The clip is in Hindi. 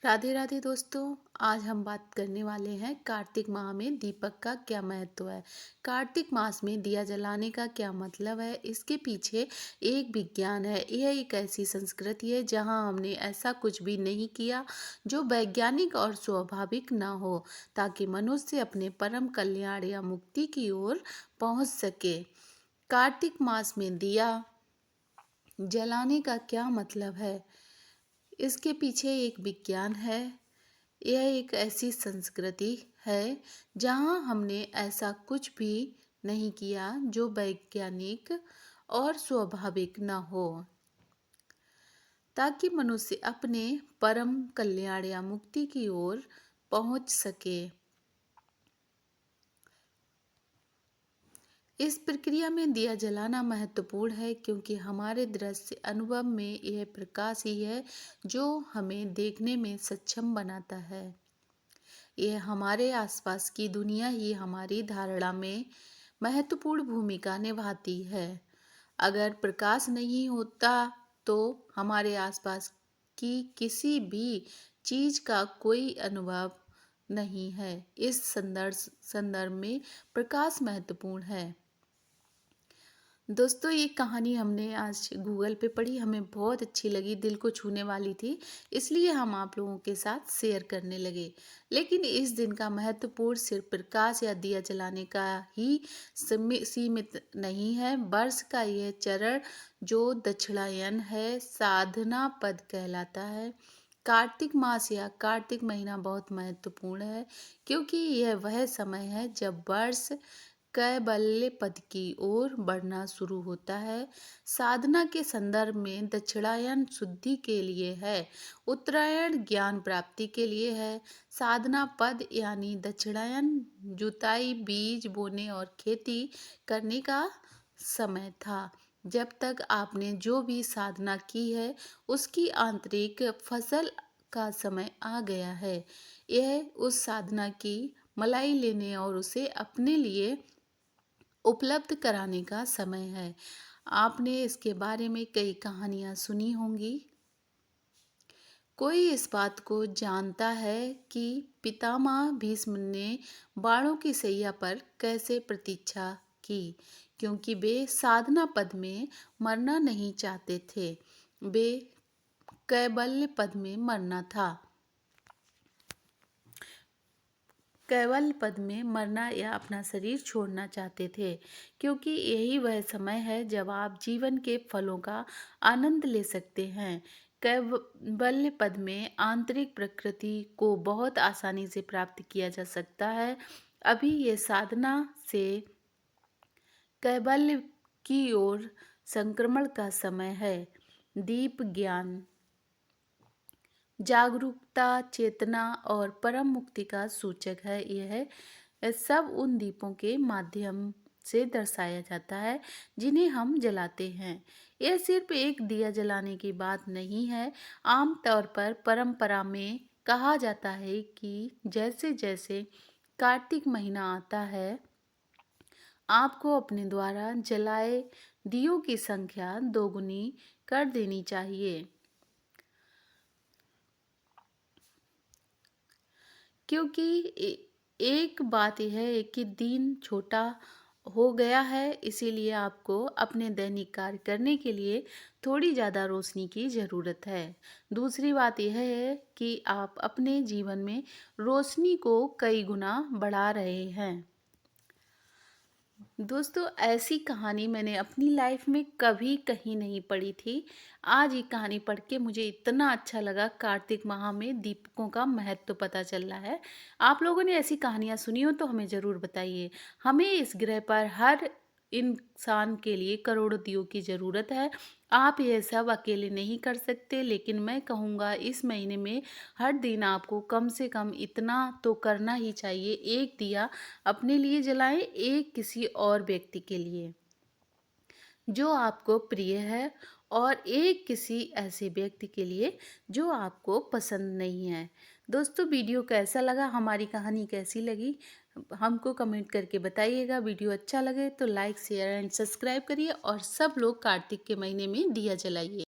राधे राधे दोस्तों। आज हम बात करने वाले हैं कार्तिक माह में दीपक का क्या महत्व है। कार्तिक मास में दिया जलाने का क्या मतलब है, इसके पीछे एक विज्ञान है। यह एक ऐसी संस्कृति है जहां हमने ऐसा कुछ भी नहीं किया जो वैज्ञानिक और स्वाभाविक ना हो, ताकि मनुष्य अपने परम कल्याण या मुक्ति की ओर पहुंच सके। कार्तिक मास में दिया जलाने का क्या मतलब है, इसके पीछे एक विज्ञान है। यह एक ऐसी संस्कृति है जहाँ हमने ऐसा कुछ भी नहीं किया जो वैज्ञानिक और स्वाभाविक न हो, ताकि मनुष्य अपने परम कल्याण या मुक्ति की ओर पहुंच सके। इस प्रक्रिया में दिया जलाना महत्वपूर्ण है, क्योंकि हमारे दृश्य अनुभव में यह प्रकाश ही है जो हमें देखने में सक्षम बनाता है। यह हमारे आसपास की दुनिया ही हमारी धारणा में महत्वपूर्ण भूमिका निभाती है। अगर प्रकाश नहीं होता तो हमारे आसपास की किसी भी चीज का कोई अनुभव नहीं है। इस संदर्भ में प्रकाश महत्वपूर्ण है। दोस्तों, ये कहानी हमने आज गूगल पे पढ़ी, हमें बहुत अच्छी लगी, दिल को छूने वाली थी, इसलिए हम आप लोगों के साथ शेयर करने लगे। लेकिन इस दिन का महत्वपूर्ण सिर्फ प्रकाश या दिया जलाने का ही सीमित नहीं है। वर्ष का यह चरण जो दक्षिणायन है, साधना पद कहलाता है। कार्तिक मास या कार्तिक महीना बहुत महत्वपूर्ण है, क्योंकि यह वह समय है जब वर्ष कैवल्य पद की ओर बढ़ना शुरू होता है। साधना के संदर्भ में दक्षिणायन शुद्धि के लिए है, उत्तरायण ज्ञान प्राप्ति के लिए है। साधना पद यानी दक्षिणायन जुताई, बीज बोने और खेती करने का समय था, जब तक आपने जो भी साधना की है उसकी आंतरिक फसल का समय आ गया है। यह उस साधना की मलाई लेने और उसे अपने लिए उपलब्ध कराने का समय है। आपने इसके बारे में कई कहानियां सुनी होंगी। कोई इस बात को जानता है कि पितामह भीष्म ने बाणों की सैया पर कैसे प्रतीक्षा की, क्योंकि वे साधना पद में मरना नहीं चाहते थे, वे कैवल्य पद में मरना था। कैवल्य पद में मरना या अपना शरीर छोड़ना चाहते थे, क्योंकि यही वह समय है जब आप जीवन के फलों का आनंद ले सकते हैं। कैवल्य पद में आंतरिक प्रकृति को बहुत आसानी से प्राप्त किया जा सकता है। अभी ये साधना से कैवल्य की ओर संक्रमण का समय है। दीप ज्ञान, जागरूकता, चेतना और परम मुक्ति का सूचक है। यह सब उन दीपों के माध्यम से दर्शाया जाता है जिन्हें हम जलाते हैं। यह सिर्फ एक दिया जलाने की बात नहीं है। आमतौर पर परंपरा में कहा जाता है कि जैसे जैसे कार्तिक महीना आता है, आपको अपने द्वारा जलाए दियों की संख्या दोगुनी कर देनी चाहिए, क्योंकि एक बात यह है कि दिन छोटा हो गया है, इसीलिए आपको अपने दैनिक कार्य करने के लिए थोड़ी ज़्यादा रोशनी की ज़रूरत है। दूसरी बात यह है कि आप अपने जीवन में रोशनी को कई गुना बढ़ा रहे हैं। दोस्तों, ऐसी कहानी मैंने अपनी लाइफ में कभी कहीं नहीं पढ़ी थी। आज ये कहानी पढ़ के मुझे इतना अच्छा लगा। कार्तिक माह में दीपकों का महत्व पता चल रहा है। आप लोगों ने ऐसी कहानियाँ सुनी हो तो हमें ज़रूर बताइए। हमें इस ग्रह पर हर इंसान के लिए करोड़ों दियों की ज़रूरत है। आप यह सब अकेले नहीं कर सकते, लेकिन मैं कहूँगा इस महीने में हर दिन आपको कम से कम इतना तो करना ही चाहिए। एक दिया अपने लिए जलाएं, एक किसी और व्यक्ति के लिए जो आपको प्रिय है, और एक किसी ऐसे व्यक्ति के लिए जो आपको पसंद नहीं है। दोस्तों, वीडियो कैसा लगा, हमारी कहानी कैसी लगी, हमको कमेंट करके बताइएगा। वीडियो अच्छा लगे तो लाइक, शेयर एंड सब्सक्राइब करिए, और सब लोग कार्तिक के महीने में दिया जलाइए।